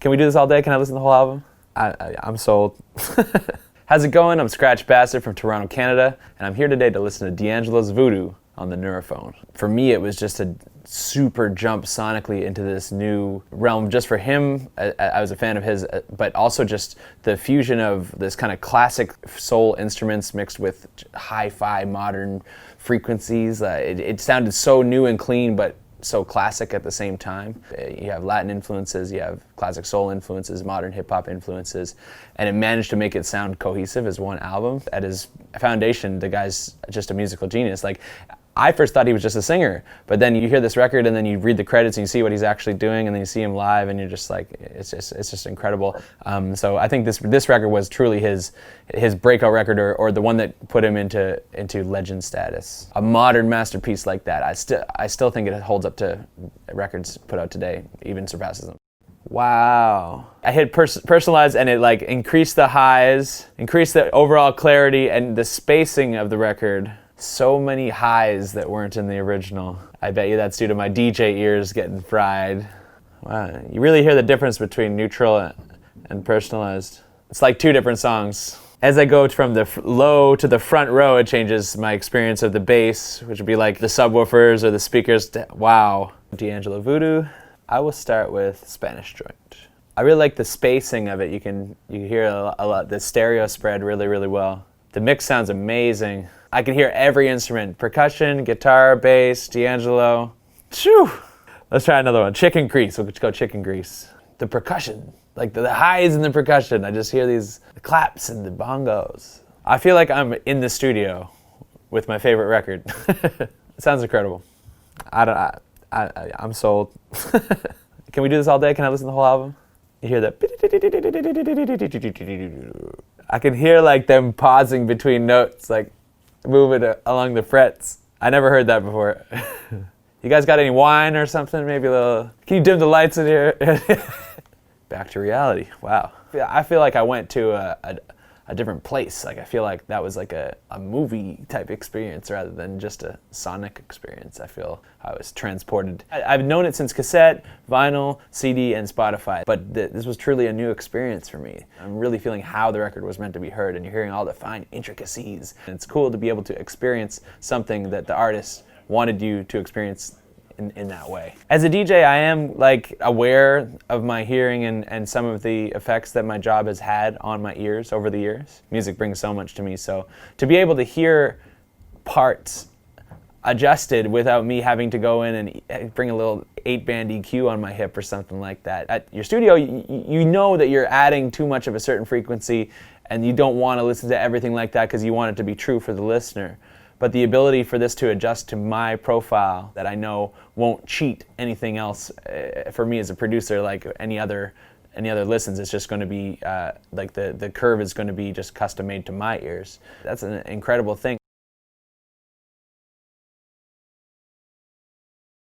Can we do this all day? Can I listen to the whole album? I'm sold. How's it going? I'm Skratch Bastid from Toronto, Canada, and I'm here today to listen to D'Angelo's Voodoo on the Nuraphone. For me, it was just a super jump sonically into this new realm. Just for him, I was a fan of his, but also just the fusion of this kind of classic soul instruments mixed with hi-fi modern frequencies. It sounded so new and clean, but so classic at the same time. You have Latin influences, you have classic soul influences, modern hip-hop influences, and it managed to make it sound cohesive as one album. At his foundation, the guy's just a musical genius. Like, I first thought he was just a singer, but then you hear this record and then you read the credits and you see what he's actually doing, and then you see him live and you're just like, it's just incredible. So I think this record was truly his breakout record, or the one that put him into legend status. A modern masterpiece like that, I still think it holds up to records put out today, even surpasses them. Wow. I hit personalize and it like increased the highs, increased the overall clarity and the spacing of the record. So many highs that weren't in the original. I bet you that's due to my DJ ears getting fried. Wow, you really hear the difference between neutral and personalized. It's like two different songs. As I go from the low to the front row, it changes my experience of the bass, which would be like the subwoofers or the speakers. Wow. D'Angelo Voodoo. I will start with Spanish Joint. I really like the spacing of it. You can hear a lot, the stereo spread really well. The mix sounds amazing. I can hear every instrument, percussion, guitar, bass, D'Angelo. Phew. Let's try another one. Chicken grease. We'll go chicken grease. The percussion, like the highs in the percussion. I just hear these claps and the bongos. I feel like I'm in the studio with my favorite record. It sounds incredible. I'm sold. Can we do this all day? Can I listen to the whole album? You hear that? I can hear like them pausing between notes, like moving along the frets. I never heard that before. You guys got any wine or something? Maybe a little... Can you dim the lights in here? Back to reality. Wow. I feel like I went to a different place. Like I feel like that was like a movie type experience rather than just a sonic experience. I feel I was transported. I've known it since cassette, vinyl, CD, and Spotify, but this was truly a new experience for me. I'm really feeling how the record was meant to be heard, and you're hearing all the fine intricacies. And it's cool to be able to experience something that the artist wanted you to experience in that way. As a DJ, I am like aware of my hearing and some of the effects that my job has had on my ears over the years. Music brings so much to me, so to be able to hear parts adjusted without me having to go in and bring a little 8-band EQ on my hip or something like that. At your studio, you know that you're adding too much of a certain frequency and you don't want to listen to everything like that because you want it to be true for the listener. But the ability for this to adjust to my profile that I know won't cheat anything else for me as a producer, like any other listens, it's just going to be like the curve is going to be just custom made to my ears. That's an incredible thing.